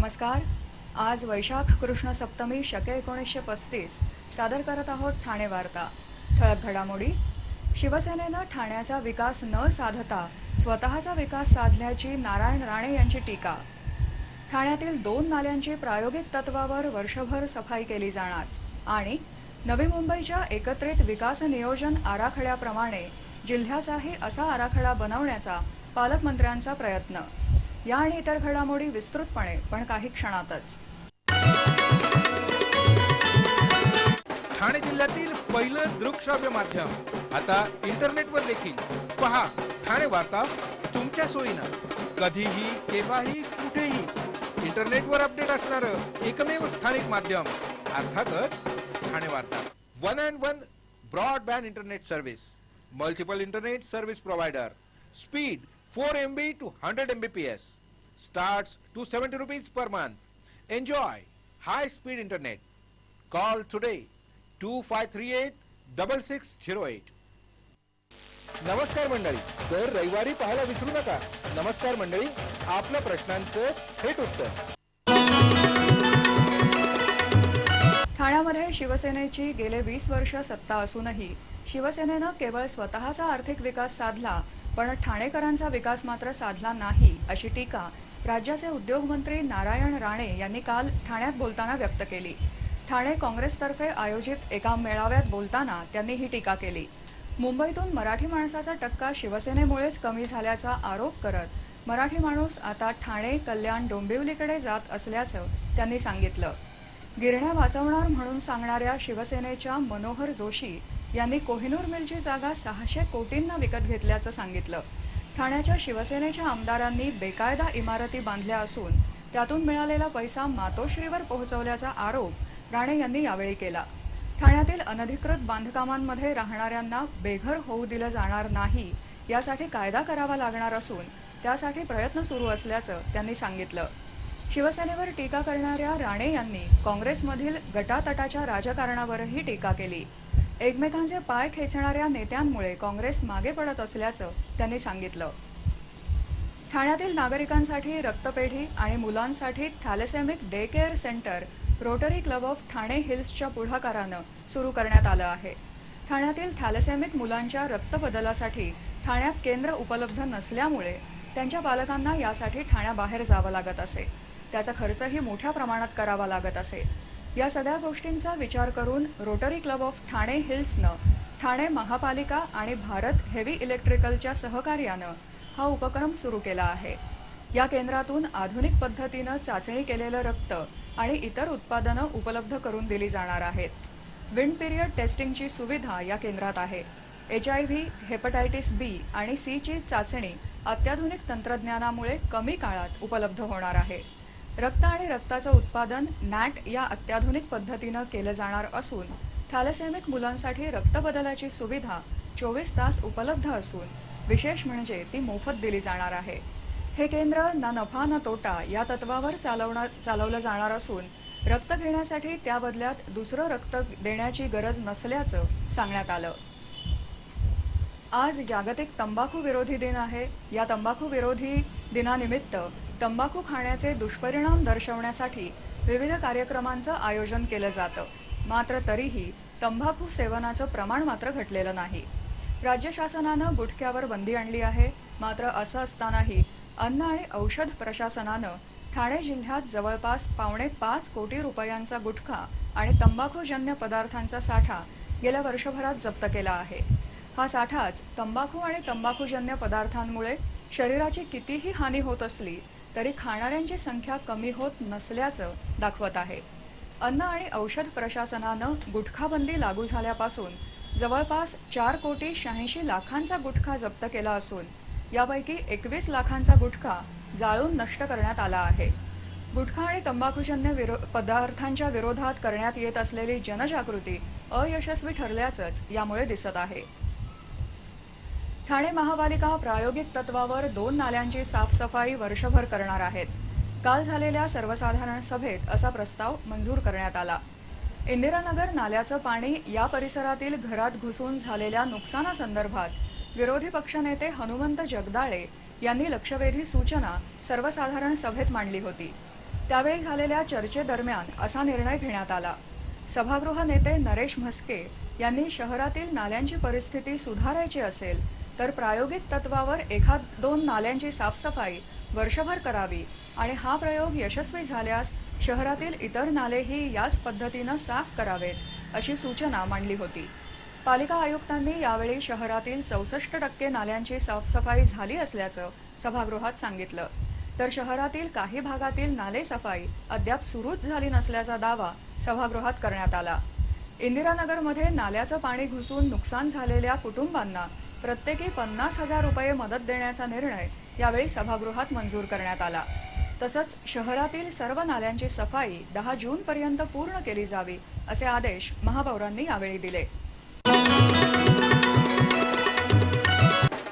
नमस्कार. आज वैशाख कृष्ण सप्तमी शके 1935 सादर करत आहोत ठाणे वार्ता. ठळक घडामोडी. शिवसेनेनं ठाण्याचा विकास न साधता स्वतःचा विकास साधल्याची नारायण राणे यांची टीका. ठाण्यातील 2 नाल्यांची प्रायोगिक तत्वावर वर्षभर सफाई केली जाणार आणि नवी मुंबईच्या एकत्रित विकास नियोजन आराखड्याप्रमाणे जिल्ह्याचाही असा आराखडा बनवण्याचा पालकमंत्र्यांचा प्रयत्न. या आणि इतर घडामोडी विस्तृतपणे पण काही क्षणातच. ठाणे जिल्ह्यातील पहिलं दृकश्राव्य माध्यम आता इंटरनेटवर देखील. पहा ठाणे वार्ता तुमच्या सोयीनं, कधीही केव्हाही कुठेही. इंटरनेटवर अपडेट असणारं एकमेव स्थानिक माध्यम अर्थातच ठाणे वार्ता. 1&1 broadband internet service, multiple internet service provider, speed 4 MB to 100 Mbps, starts to 70 rupees per month. Enjoy high speed internet. Call today 2538-6608. नमस्कार मंडळी. दर रविवारी पाहायला विसरू नका. नमस्कार मंडळी, आपल्या प्रश्नांचं थेट उत्तर. ठाण्यामध्ये शिवसेनेची गेले 20 वर्ष सत्ता असूनही शिवसेनेनं केवळ स्वतःचा आर्थिक विकास साधला, पण ठाणेकरांचा विकास मात्र साधला नाही, अशी टीका राज्याचे उद्योगमंत्री नारायण राणे यांनी काल ठाण्यात बोलताना व्यक्त केली. ठाणे काँग्रेसतर्फे आयोजित एका मेळाव्यात बोलताना त्यांनी ही टीका केली. मुंबईतून मराठी माणसाचा टक्का शिवसेनेमुळेच कमी झाल्याचा आरोप करत मराठी माणूस आता ठाणे, कल्याण, डोंबिवलीकडे जात असल्याचं त्यांनी सांगितलं. गिरण्या वाचवणार म्हणून सांगणाऱ्या शिवसेनेच्या मनोहर जोशी यांनी कोहिनूर मिलची जागा 600 कोटींना विकत घेतल्याचं सांगितलं. ठाण्याच्या शिवसेनेच्या आमदारांनी बेकायदा इमारती बांधल्या असून त्यातून मिळालेला पैसा मातोश्रीवर पोहोचवल्याचा आरोप राणे यांनी यावेळी केला. ठाण्यातील अनधिकृत बांधकामांमध्ये राहणाऱ्यांना बेघर होऊ दिलं जाणार नाही, यासाठी कायदा करावा लागणार असून त्यासाठी प्रयत्न सुरू असल्याचं त्यांनी सांगितलं. शिवसेनेवर टीका करणाऱ्या राणे यांनी काँग्रेसमधील गटातटाच्या राजकारणावरही टीका केली. एकमेकांचे पाय खेचणाऱ्या नेत्यांमुळे काँग्रेस मागे पडत असल्याचं त्यांनी सांगितलं. ठाण्यातील नागरिकांसाठी रक्तपेढी आणि मुलांसाठी thalassemic day care centre rotary club of Thane हिल्सच्या पुढाकारानं सुरू करण्यात आलं आहे. ठाण्यातील थॅलेसेमिक मुलांच्या रक्तबदलासाठी ठाण्यात केंद्र उपलब्ध नसल्यामुळे त्यांच्या पालकांना यासाठी ठाण्याबाहेर जावं लागत असे. त्याचा खर्चही मोठ्या प्रमाणात करावा लागत असे. या सगळ्या गोष्टींचा विचार करून रोटरी क्लब ऑफ ठाणे हिल्सनं ठाणे महापालिका आणि भारत हेवी इलेक्ट्रिकलच्या सहकार्यानं हा उपक्रम सुरू केला आहे. या केंद्रातून आधुनिक पद्धतीनं चाचणी केलेलं रक्त आणि इतर उत्पादनं उपलब्ध करून दिली जाणार आहेत. विंड पिरियड टेस्टिंगची सुविधा या केंद्रात आहे. HIV, हेपटायटिस B आणि C ची चाचणी अत्याधुनिक तंत्रज्ञानामुळे कमी काळात उपलब्ध होणार आहे. रक्त आणि रक्ताचं उत्पादन NAT या अत्याधुनिक पद्धतीनं केलं जाणार असून थॅलेसेमिक मुलांसाठी रक्तबदलाची सुविधा 24 तास उपलब्ध असून विशेष म्हणजे ती मोफत दिली जाणार आहे. हे केंद्र ना नफा ना तोटा या तत्वावर चालवलं जाणार असून रक्त घेण्यासाठी त्या बदल्यात दुसरं रक्त देण्याची गरज नसल्याचं सांगण्यात आलं. आज जागतिक तंबाखू विरोधी दिन आहे. या तंबाखू विरोधी दिनानिमित्त तंबाखू खाण्याचे दुष्परिणाम दर्शवण्यासाठी विविध कार्यक्रमांचं आयोजन केलं जातं. मात्र तरीही तंबाखू सेवनाचं प्रमाण मात्र घटलेलं नाही. राज्य शासनानं गुटख्यावर बंदी आणली आहे. मात्र असं असतानाही अन्न आणि औषध प्रशासनानं ठाणे जिल्ह्यात जवळपास $5.25 कोटी रुपयांचा गुटखा आणि तंबाखूजन्य पदार्थांचा साठा गेल्या वर्षभरात जप्त केला आहे. हा साठाच तंबाखू आणि तंबाखूजन्य पदार्थांमुळे शरीराची कितीही हानी होत असली तरी खाणाऱ्यांची संख्या कमी होत नसल्याचं दाखवत आहे. अन्न आणि औषध प्रशासनानं गुटखाबंदी लागू झाल्यापासून जवळपास 4,86,00,000 गुटखा जप्त केला असून यापैकी 21 लाखांचा गुटखा जाळून नष्ट करण्यात आला आहे. गुटखा आणि तंबाखूजन्य पदार्थांच्या विरोधात करण्यात येत असलेली जनजागृती अयशस्वी ठरल्याचंच यामुळे दिसत आहे. ठाणे महापालिका प्रायोगिक तत्वावर 2 नाल्यांची साफसफाई वर्षभर करणार आहेत. काल झालेल्या सर्वसाधारण सभेत असा प्रस्ताव मंजूर करण्यात आला. इंदिरानगर नाल्याचं पाणी या परिसरातील घरात घुसून झालेल्या नुकसानासंदर्भात विरोधी पक्षनेते हनुमंत जगदाळे यांनी लक्षवेधी सूचना सर्वसाधारण सभेत मांडली होती. त्यावेळी झालेल्या चर्चेदरम्यान असा निर्णय घेण्यात आला. सभागृह नेते नरेश म्हस्के यांनी शहरातील नाल्यांची परिस्थिती सुधारायची असेल तर प्रायोगिक तत्वावर एखाद दोन नाल्यांची साफसफाई वर्षभर करावी आणि हा प्रयोग यशस्वी झाल्यास शहरातील इतर नालेही याच पद्धतीनं साफ करावेत अशी सूचना मांडली होती. पालिका आयुक्तांनी यावेळी शहरातील 64% नाल्यांची साफसफाई झाली असल्याचं सभागृहात सांगितलं. तर शहरातील काही भागातील नाले सफाई अद्याप सुरूच झाली नसल्याचा दावा सभागृहात करण्यात आला. इंदिरानगरमध्ये नाल्याचं पाणी घुसून नुकसान झालेल्या कुटुंबांना प्रत्येकी 50,000 रुपये मदत देण्याचा निर्णय यावेळी सभागृहात मंजूर करण्यात आला. तसंच शहरातील सर्व नाल्यांची सफाई 10 जूनपर्यंत पूर्ण केली जावी असे आदेश महापौरांनी यावेळी दिले.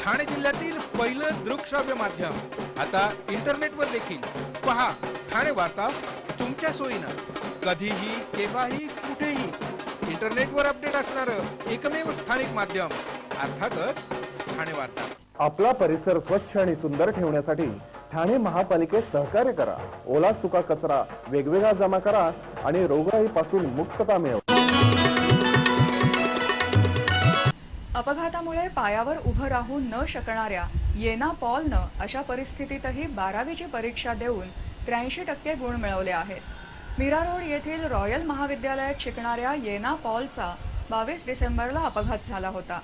ठाणे जिल्ह्यातील पहिलं दृकश्राव्य माध्यम आता इंटरनेटवर देखील. पहा ठाणे वार्ता तुमच्या सोयीनं, कधीही केव्हाही कुठेही. इंटरनेटवर अपडेट असणारं एकमेव स्थानिक माध्यम अर्थातच ठाणे वार्ता. आपला परिसर स्वच्छ आणि सुंदर ठेवण्यासाठी ठाणे महापालिकेत सहकार्य करा. ओला सुका कचरा वेगवेगळा जमा करा आणि रोगराईपासून मुक्तता मिळवा. अपघातामुळे पायावर उभं राहू न शकणाऱ्या येना पॉलनं अशा परिस्थितीतही 12वीची परीक्षा देऊन 83% गुण मिळवले आहेत. मीरा रोड येथील रॉयल महाविद्यालयात शिकणाऱ्या येना पॉलचा 22 डिसेंबरला अपघात झाला होता.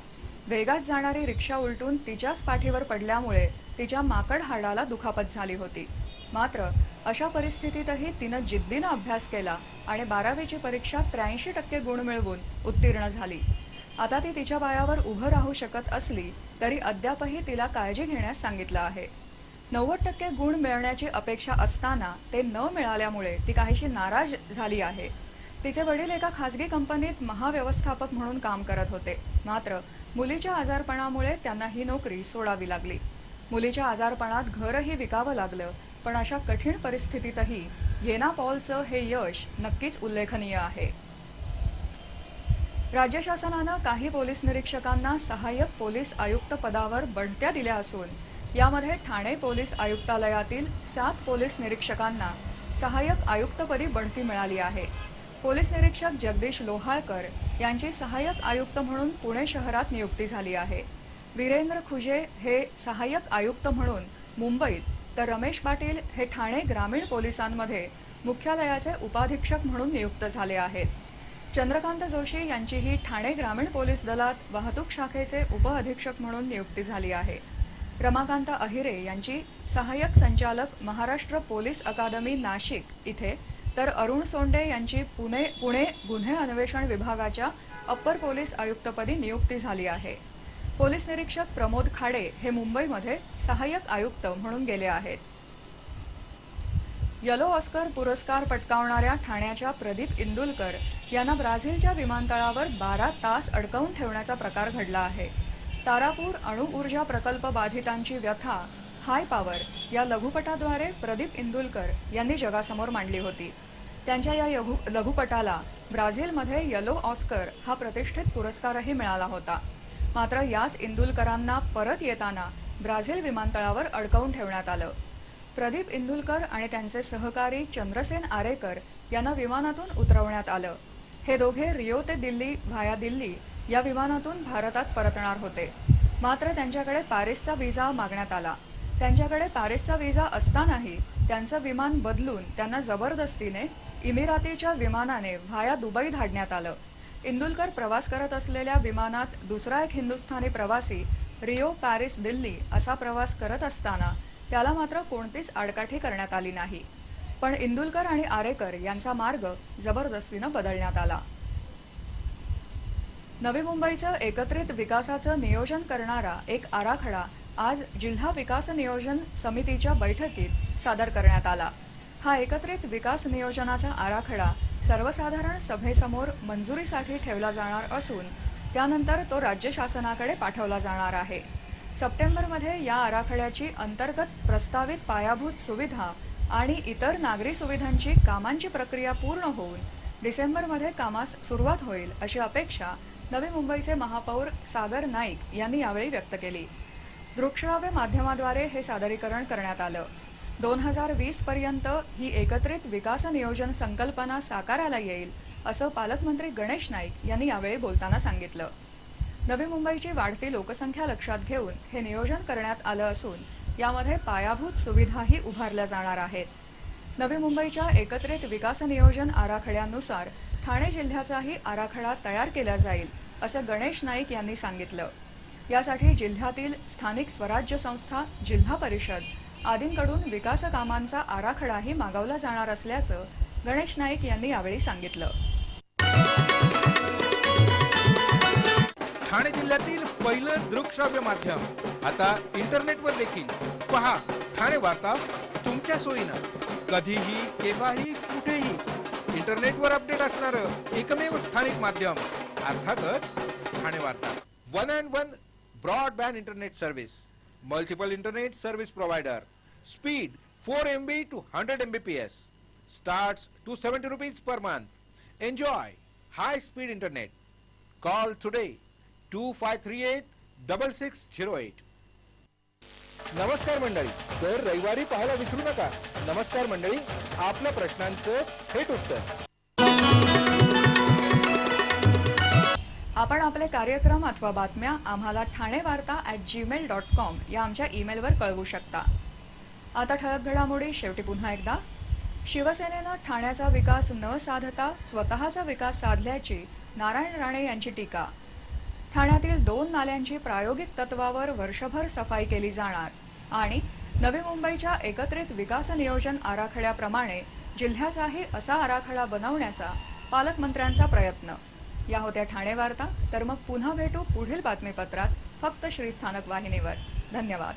वेगात जाणारी रिक्षा उलटून तिच्याच पाठीवर पडल्यामुळे तिच्या माकड हाडाला दुखापत झाली होती. मात्र अशा परिस्थितीतही तिनं जिद्दीनं अभ्यास केला आणि 12वीची परीक्षा 83% गुण मिळवून उत्तीर्ण झाली. आता ती तिच्या पायावर उभं राहू शकत असली तरी अद्यापही तिला काळजी घेण्यास सांगितलं आहे. 90% गुण मिळण्याची अपेक्षा असताना ते न मिळाल्यामुळे ती काहीशी नाराज झाली आहे. तिचे वडील एका खासगी कंपनीत महाव्यवस्थापक म्हणून काम करत होते. मात्र मुलीच्या आजारपणामुळे त्यांना ही नोकरी सोडावी लागली. मुलीच्या आजारपणात घरही विकावं लागलं. पण अशा कठीण परिस्थितीतही येना पॉलचं हे यश नक्कीच उल्लेखनीय आहे. राज्य शासनानं काही पोलीस निरीक्षकांना सहाय्यक पोलीस आयुक्त पदावर बढत्या दिल्या असून यामध्ये ठाणे पोलीस आयुक्तालयातील 7 पोलीस निरीक्षकांना सहाय्यक आयुक्तपदी बढती मिळाली आहे. पोलीस निरीक्षक जगदीश लोहाळकर यांची सहाय्यक आयुक्त म्हणून पुणे शहरात नियुक्ती झाली आहे. वीरेंद्र खुजे हे सहाय्यक आयुक्त म्हणून मुंबईत, तर रमेश पाटील हे ठाणे ग्रामीण पोलिसांमध्ये मुख्यालयाचे उपाधीक्षक म्हणून नियुक्त झाले आहेत. चंद्रकांत जोशी यांचीही ठाणे ग्रामीण पोलीस दलात वाहतूक शाखेचे उपअधीक्षक म्हणून नियुक्ती झाली आहे. रमाकांत अहिरे यांची सहाय्यक संचालक महाराष्ट्र पोलीस अकादमी नाशिक इथे, तर अरुण सोंडे यांची पुणे गुन्हे अन्वेषण विभागाच्या अप्पर पोलीस आयुक्तपदी नियुक्ती झाली आहे. पोलीस निरीक्षक प्रमोद खाडे हे मुंबईमध्ये सहाय्यक आयुक्त म्हणून गेले आहेत. येलो ऑस्कर पुरस्कार पटकावणाऱ्या ठाण्याच्या प्रदीप इंदुलकर यांना ब्राझीलच्या विमानतळावर 12 तास अडकवून ठेवण्याचा प्रकार घडला आहे. तारापूर अणुऊर्जा प्रकल्प बाधितांची व्यथा हाय पॉवर या लघुपटाद्वारे प्रदीप इंदुलकर यांनी जगासमोर मांडली होती. त्यांच्या या लघुपटाला ब्राझीलमध्ये येलो ऑस्कर हा प्रतिष्ठित पुरस्कारही मिळाला होता. मात्र याच इंदुलकरांना परत येताना ब्राझील विमानतळावर अडकवून ठेवण्यात आलं. प्रदीप इंदुलकर आणि त्यांचे सहकारी चंद्रसेन आरेकर यांना विमानातून उतरवण्यात आलं. हे दोघे रिओ ते दिल्ली व्हाया दिल्ली या विमानातून भारतात परतणार होते. मात्र त्यांच्याकडे पॅरिसचा व्हिसा मागण्यात आला. त्यांच्याकडे पॅरिसचा व्हिसा असतानाही त्यांचं विमान बदलून त्यांना जबरदस्तीने इमिरातीच्या विमानाने व्हाया दुबई धाडण्यात आलं. इंदुलकर प्रवास करत असलेल्या विमानात दुसरा एक हिंदुस्थानी प्रवासी रिओ पॅरिस दिल्ली असा प्रवास करत असताना त्याला मात्र कोणतीच आडकाठी करण्यात आली नाही. पण इंदुलकर आणि आरेकर यांचा मार्ग जबरदस्तीनं बदलण्यात आला. नवी मुंबईचं एकत्रित विकासाचं नियोजन करणारा एक आराखडा आज जिल्हा विकास नियोजन समितीच्या बैठकीत सादर करण्यात आला. हा एकत्रित विकास नियोजनाचा आराखडा सर्वसाधारण सभेसमोर मंजुरीसाठी ठेवला जाणार असून त्यानंतर तो राज्य शासनाकडे पाठवला जाणार आहे. सप्टेंबरमध्ये या आराखड्याची अंतर्गत प्रस्तावित पायाभूत सुविधा आणि इतर नागरी सुविधांची कामांची प्रक्रिया पूर्ण होऊन डिसेंबरमध्ये कामास सुरुवात होईल अशी अपेक्षा नवी मुंबईचे महापौर सागर नाईक यांनी यावेळी व्यक्त केली. दृकश्राव्य माध्यमाद्वारे हे सादरीकरण करण्यात आलं. 2020 पर्यंत ही एकत्रित विकास नियोजन संकल्पना साकाराला येईल असं पालकमंत्री गणेश नाईक यांनी यावेळी बोलताना सांगितलं. नवी मुंबईची वाढती लोकसंख्या लक्षात घेऊन हे नियोजन करण्यात आलं असून यामध्ये पायाभूत सुविधाही उभारल्या जाणार आहेत. नवी मुंबईच्या एकत्रित विकास नियोजन आराखड्यानुसार ठाणे जिल्ह्याचाही आराखडा तयार केला जाईल असं गणेश नाईक यांनी सांगितलं. यासाठी जिल्ह्यातील स्थानिक स्वराज्य संस्था, जिल्हा परिषद आदींकडून विकास कामांचा आराखडाही मागवला जाणार असल्याचं गणेश नाईक यांनी यावेळी सांगितलं. ठाणे जिल्ह्यातील पहिलं दृकश्राव्य माध्यम आता इंटरनेटवर देखील. पहा ठाणे वार्ता तुमच्या सोयीनं, कधीही केव्हाही कुठेही. इंटरनेटवर अपडेट असणारं एकमेव स्थानिक माध्यम अर्थातच ठाणे वार्ता. 1&1 broadband internet service, multiple internet service provider, speed 4 MB to 100 Mbps, starts $270 per month. Enjoy high speed internet. Call today 2538-6608. नमस्कार मंडळी, तर रविवारी पाहायला विसरू नका. नमस्कार मंडळी, आपल्या प्रश्नांचं थेट उत्तर. आपण आपले कार्यक्रम अथवा बातम्या आम्हाला ठाणेवार्ता@gmail.com या आमच्या ईमेलवर कळवू शकता. आता ठळक घडामोडी शेवटी पुन्हा एकदा. शिवसेनेनं ठाण्याचा विकास न साधता स्वतःचा विकास साधल्याची नारायण राणे यांची टीका. ठाण्यातील 2 नाल्यांची प्रायोगिक तत्वावर वर्षभर सफाई केली जाणार आणि नवी मुंबईच्या एकत्रित विकास नियोजन आराखड्याप्रमाणे जिल्ह्याचाही असा आराखडा बनवण्याचा पालकमंत्र्यांचा प्रयत्न. या होत्या ठाणे वार्ता. तर मग पुन्हा भेटू पुढील बातमीपत्रात, फक्त श्रीस्थानक वाहिनीवर. धन्यवाद.